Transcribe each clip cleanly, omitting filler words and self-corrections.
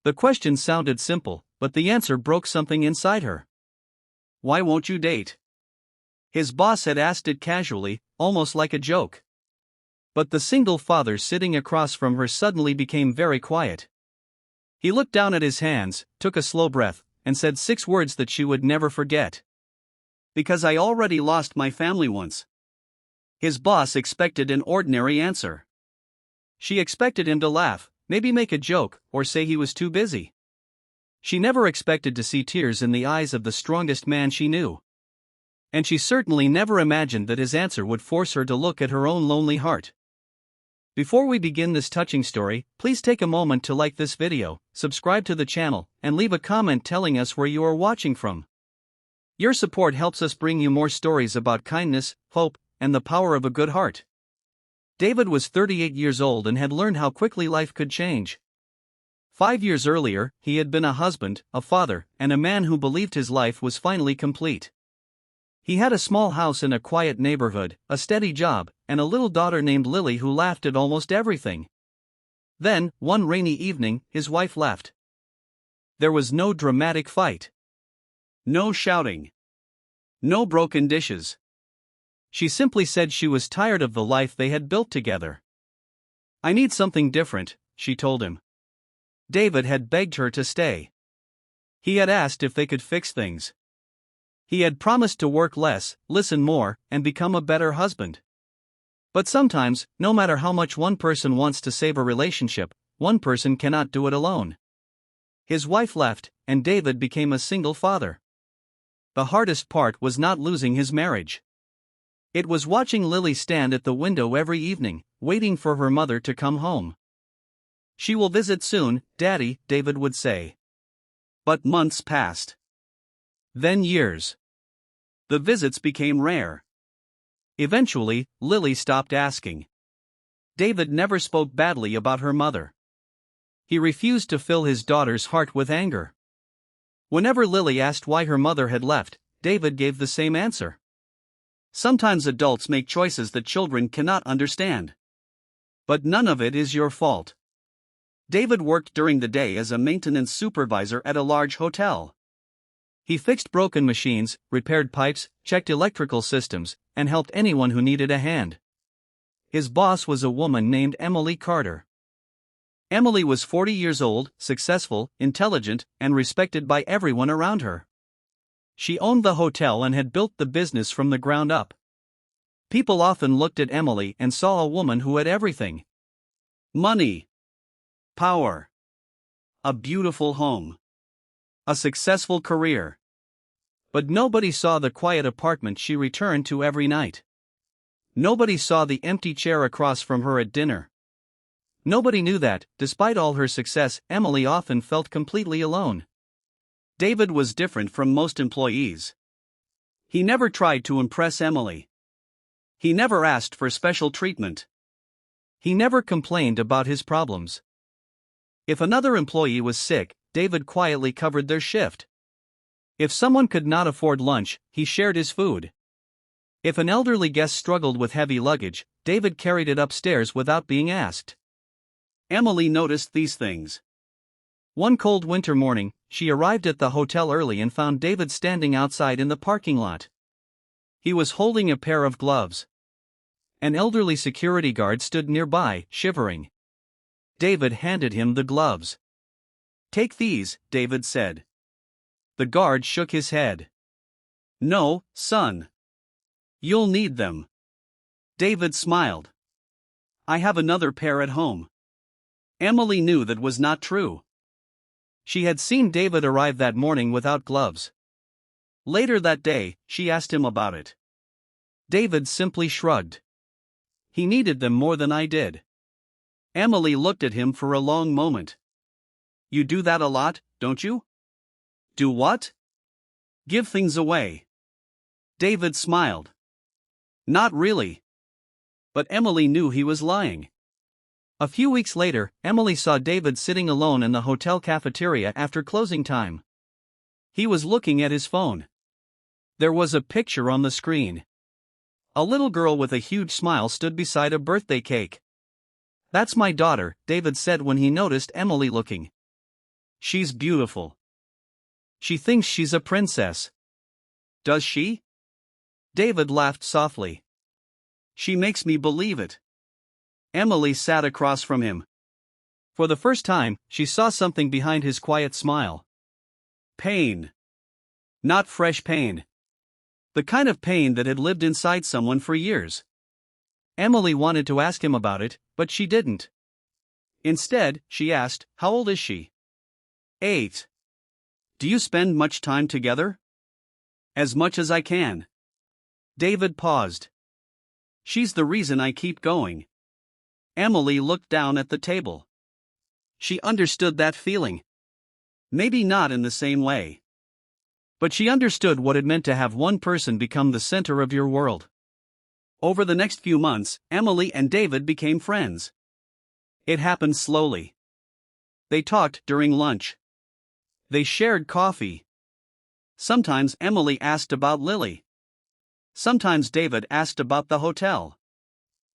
The question sounded simple, but the answer broke something inside her. Why won't you date? His boss had asked it casually, almost like a joke. But the single father sitting across from her suddenly became very quiet. He looked down at his hands, took a slow breath, and said 6 words that she would never forget. Because I already lost my family once. His boss expected an ordinary answer. She expected him to laugh, maybe make a joke, or say he was too busy. She never expected to see tears in the eyes of the strongest man she knew. And she certainly never imagined that his answer would force her to look at her own lonely heart. Before we begin this touching story, please take a moment to like this video, subscribe to the channel, and leave a comment telling us where you are watching from. Your support helps us bring you more stories about kindness, hope, and the power of a good heart. David was 38 years old and had learned how quickly life could change. 5 years earlier, he had been a husband, a father, and a man who believed his life was finally complete. He had a small house in a quiet neighborhood, a steady job, and a little daughter named Lily who laughed at almost everything. Then, one rainy evening, his wife left. There was no dramatic fight. No shouting. No broken dishes. She simply said she was tired of the life they had built together. I need something different, she told him. David had begged her to stay. He had asked if they could fix things. He had promised to work less, listen more, and become a better husband. But sometimes, no matter how much one person wants to save a relationship, one person cannot do it alone. His wife left, and David became a single father. The hardest part was not losing his marriage. It was watching Lily stand at the window every evening, waiting for her mother to come home. She will visit soon, Daddy, David would say. But months passed. Then years. The visits became rare. Eventually, Lily stopped asking. David never spoke badly about her mother. He refused to fill his daughter's heart with anger. Whenever Lily asked why her mother had left, David gave the same answer. Sometimes adults make choices that children cannot understand. But none of it is your fault. David worked during the day as a maintenance supervisor at a large hotel. He fixed broken machines, repaired pipes, checked electrical systems, and helped anyone who needed a hand. His boss was a woman named Emily Carter. Emily was 40 years old, successful, intelligent, and respected by everyone around her. She owned the hotel and had built the business from the ground up. People often looked at Emily and saw a woman who had everything. Money. Power. A beautiful home. A successful career. But nobody saw the quiet apartment she returned to every night. Nobody saw the empty chair across from her at dinner. Nobody knew that, despite all her success, Emily often felt completely alone. David was different from most employees. He never tried to impress Emily. He never asked for special treatment. He never complained about his problems. If another employee was sick, David quietly covered their shift. If someone could not afford lunch, he shared his food. If an elderly guest struggled with heavy luggage, David carried it upstairs without being asked. Emily noticed these things. One cold winter morning, she arrived at the hotel early and found David standing outside in the parking lot. He was holding a pair of gloves. An elderly security guard stood nearby, shivering. David handed him the gloves. "Take these," David said. The guard shook his head. "No, son. You'll need them." David smiled. "I have another pair at home." Emily knew that was not true. She had seen David arrive that morning without gloves. Later that day, she asked him about it. David simply shrugged. "He needed them more than I did." Emily looked at him for a long moment. "You do that a lot, don't you?" "Do what?" "Give things away." David smiled. "Not really." But Emily knew he was lying. A few weeks later, Emily saw David sitting alone in the hotel cafeteria after closing time. He was looking at his phone. There was a picture on the screen. A little girl with a huge smile stood beside a birthday cake. "That's my daughter," David said when he noticed Emily looking. She's beautiful. She thinks she's a princess. Does she? David laughed softly. She makes me believe it. Emily sat across from him. For the first time, she saw something behind his quiet smile. Pain. Not fresh pain. The kind of pain that had lived inside someone for years. Emily wanted to ask him about it, but she didn't. Instead, she asked, "How old is she?" 8. Do you spend much time together? As much as I can. David paused. She's the reason I keep going. Emily looked down at the table. She understood that feeling. Maybe not in the same way. But she understood what it meant to have one person become the center of your world. Over the next few months, Emily and David became friends. It happened slowly. They talked during lunch. They shared coffee. Sometimes Emily asked about Lily. Sometimes David asked about the hotel.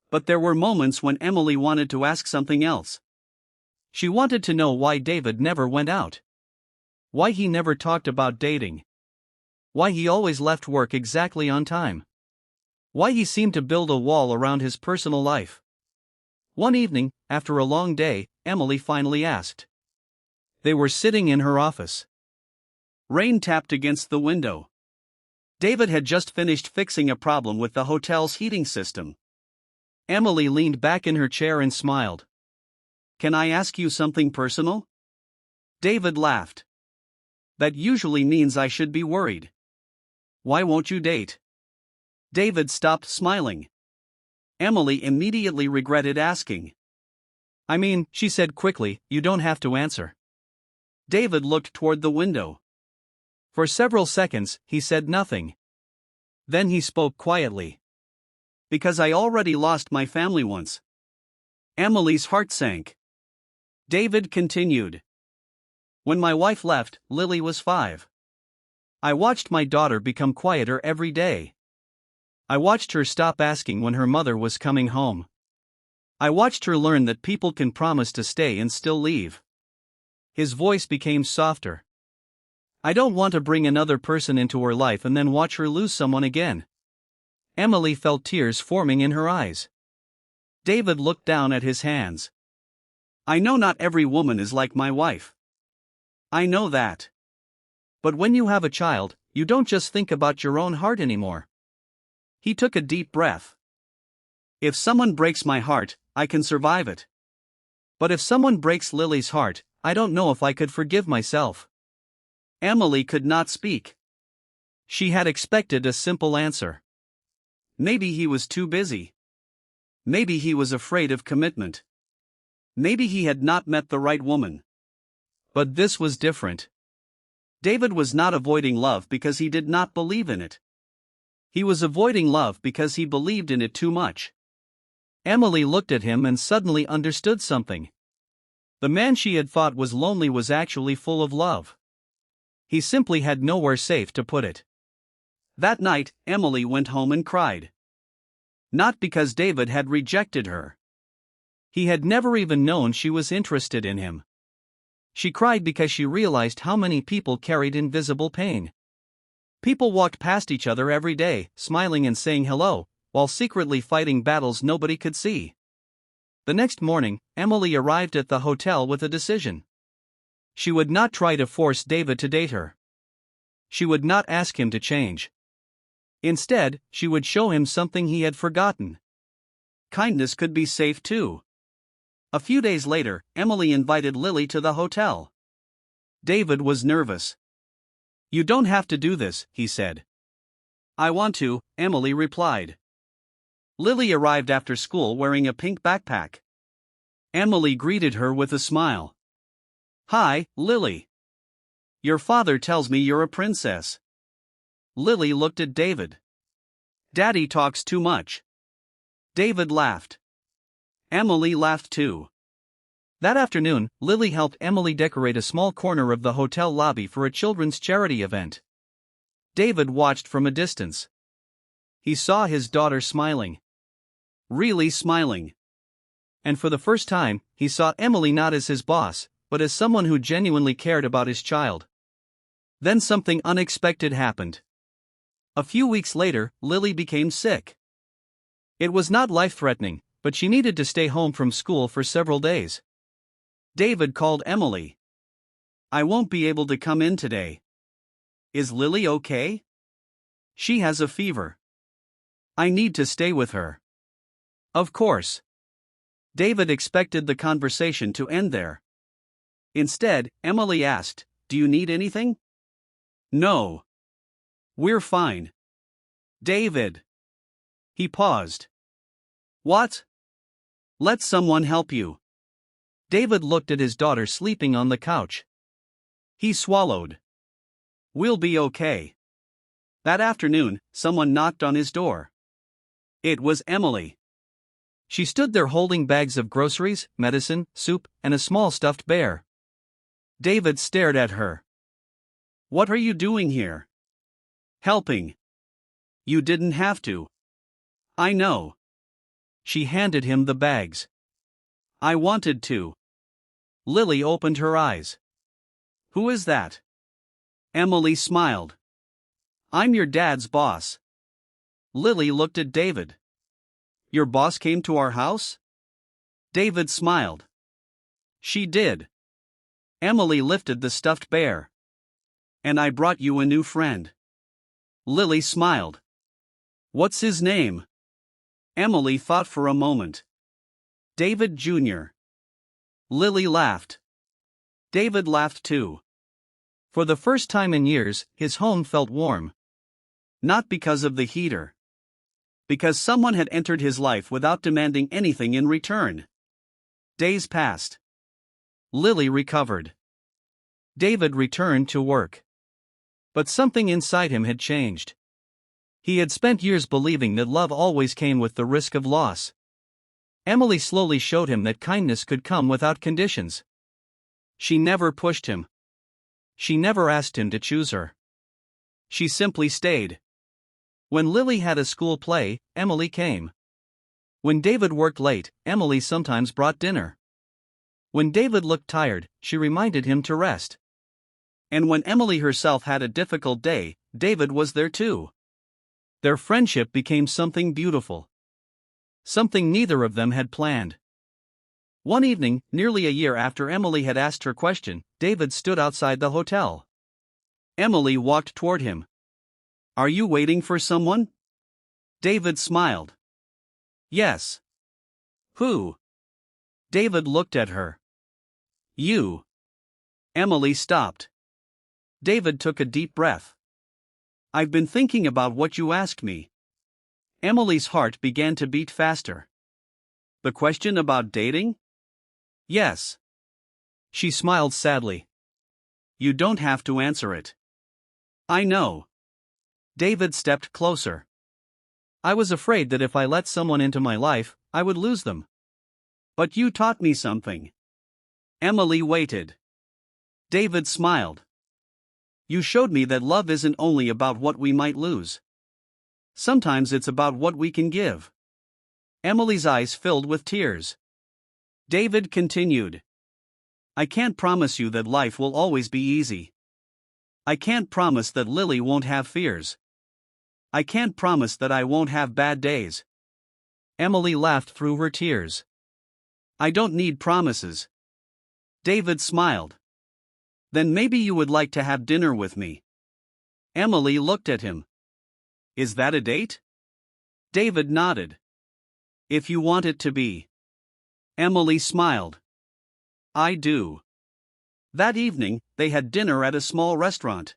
But there were moments when Emily wanted to ask something else. She wanted to know why David never went out. Why he never talked about dating. Why he always left work exactly on time. Why he seemed to build a wall around his personal life. One evening, after a long day, Emily finally asked. They were sitting in her office. Rain tapped against the window. David had just finished fixing a problem with the hotel's heating system. Emily leaned back in her chair and smiled. Can I ask you something personal? David laughed. That usually means I should be worried. Why won't you date? David stopped smiling. Emily immediately regretted asking. I mean, she said quickly, you don't have to answer. David looked toward the window. For several seconds, he said nothing. Then he spoke quietly. Because I already lost my family once. Emily's heart sank. David continued. When my wife left, Lily was 5. I watched my daughter become quieter every day. I watched her stop asking when her mother was coming home. I watched her learn that people can promise to stay and still leave. His voice became softer. I don't want to bring another person into her life and then watch her lose someone again. Emily felt tears forming in her eyes. David looked down at his hands. I know not every woman is like my wife. I know that. But when you have a child, you don't just think about your own heart anymore. He took a deep breath. If someone breaks my heart, I can survive it. But if someone breaks Lily's heart, I don't know if I could forgive myself. Emily could not speak. She had expected a simple answer. Maybe he was too busy. Maybe he was afraid of commitment. Maybe he had not met the right woman. But this was different. David was not avoiding love because he did not believe in it. He was avoiding love because he believed in it too much. Emily looked at him and suddenly understood something. The man she had thought was lonely was actually full of love. He simply had nowhere safe to put it. That night, Emily went home and cried. Not because David had rejected her. He had never even known she was interested in him. She cried because she realized how many people carried invisible pain. People walked past each other every day, smiling and saying hello, while secretly fighting battles nobody could see. The next morning, Emily arrived at the hotel with a decision. She would not try to force David to date her. She would not ask him to change. Instead, she would show him something he had forgotten. Kindness could be safe too. A few days later, Emily invited Lily to the hotel. David was nervous. You don't have to do this, he said. I want to, Emily replied. Lily arrived after school wearing a pink backpack. Emily greeted her with a smile. Hi, Lily. Your father tells me you're a princess. Lily looked at David. Daddy talks too much. David laughed. Emily laughed too. That afternoon, Lily helped Emily decorate a small corner of the hotel lobby for a children's charity event. David watched from a distance. He saw his daughter smiling. Really smiling. And for the first time, he saw Emily not as his boss, but as someone who genuinely cared about his child. Then something unexpected happened. A few weeks later, Lily became sick. It was not life-threatening, but she needed to stay home from school for several days. David called Emily. "I won't be able to come in today. Is Lily okay? She has a fever. I need to stay with her." Of course. David expected the conversation to end there. Instead, Emily asked, "Do you need anything?" "No. We're fine." "David." He paused. "What?" "Let someone help you." David looked at his daughter sleeping on the couch. He swallowed. "We'll be okay." That afternoon, someone knocked on his door. It was Emily. She stood there holding bags of groceries, medicine, soup, and a small stuffed bear. David stared at her. "What are you doing here?" "Helping." "You didn't have to." "I know." She handed him the bags. "I wanted to." Lily opened her eyes. "Who is that?" Emily smiled. "I'm your dad's boss." Lily looked at David. "Your boss came to our house?" David smiled. "She did." Emily lifted the stuffed bear. "And I brought you a new friend." Lily smiled. "What's his name?" Emily thought for a moment. "David Jr." Lily laughed. David laughed too. For the first time in years, his home felt warm. Not because of the heater. Because someone had entered his life without demanding anything in return. Days passed. Lily recovered. David returned to work. But something inside him had changed. He had spent years believing that love always came with the risk of loss. Emily slowly showed him that kindness could come without conditions. She never pushed him. She never asked him to choose her. She simply stayed. When Lily had a school play, Emily came. When David worked late, Emily sometimes brought dinner. When David looked tired, she reminded him to rest. And when Emily herself had a difficult day, David was there too. Their friendship became something beautiful. Something neither of them had planned. One evening, nearly a year after Emily had asked her question, David stood outside the hotel. Emily walked toward him. "Are you waiting for someone?" David smiled. "Yes." "Who?" David looked at her. "You." Emily stopped. David took a deep breath. "I've been thinking about what you asked me." Emily's heart began to beat faster. "The question about dating?" "Yes." She smiled sadly. "You don't have to answer it." "I know." David stepped closer. "I was afraid that if I let someone into my life, I would lose them." "But you taught me something." Emily waited. David smiled. "You showed me that love isn't only about what we might lose. Sometimes it's about what we can give." Emily's eyes filled with tears. David continued. "I can't promise you that life will always be easy. I can't promise that Lily won't have fears. I can't promise that I won't have bad days." Emily laughed through her tears. "I don't need promises." David smiled. "Then maybe you would like to have dinner with me." Emily looked at him. "Is that a date?" David nodded. "If you want it to be." Emily smiled. "I do." That evening, they had dinner at a small restaurant.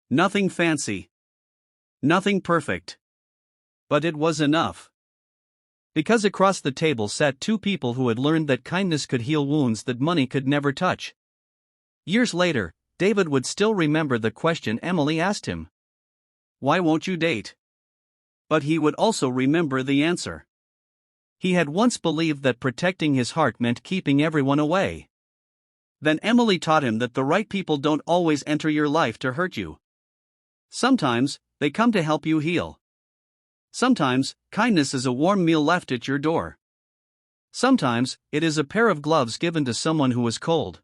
Nothing fancy. Nothing perfect. But it was enough. Because across the table sat two people who had learned that kindness could heal wounds that money could never touch. Years later, David would still remember the question Emily asked him. "Why won't you date?" But he would also remember the answer. He had once believed that protecting his heart meant keeping everyone away. Then Emily taught him that the right people don't always enter your life to hurt you. Sometimes, they come to help you heal. Sometimes, kindness is a warm meal left at your door. Sometimes, it is a pair of gloves given to someone who is cold.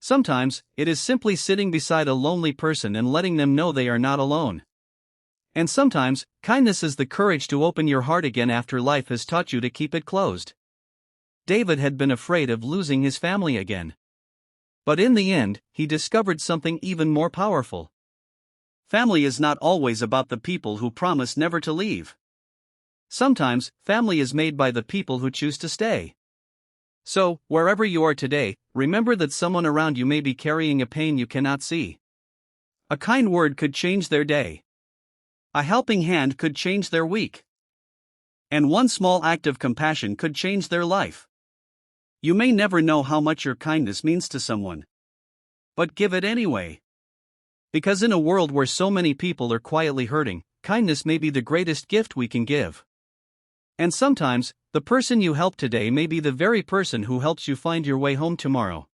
Sometimes, it is simply sitting beside a lonely person and letting them know they are not alone. And sometimes, kindness is the courage to open your heart again after life has taught you to keep it closed. David had been afraid of losing his family again. But in the end, he discovered something even more powerful. Family is not always about the people who promise never to leave. Sometimes, family is made by the people who choose to stay. So, wherever you are today, remember that someone around you may be carrying a pain you cannot see. A kind word could change their day. A helping hand could change their week. And one small act of compassion could change their life. You may never know how much your kindness means to someone. But give it anyway. Because in a world where so many people are quietly hurting, kindness may be the greatest gift we can give. And sometimes, the person you help today may be the very person who helps you find your way home tomorrow.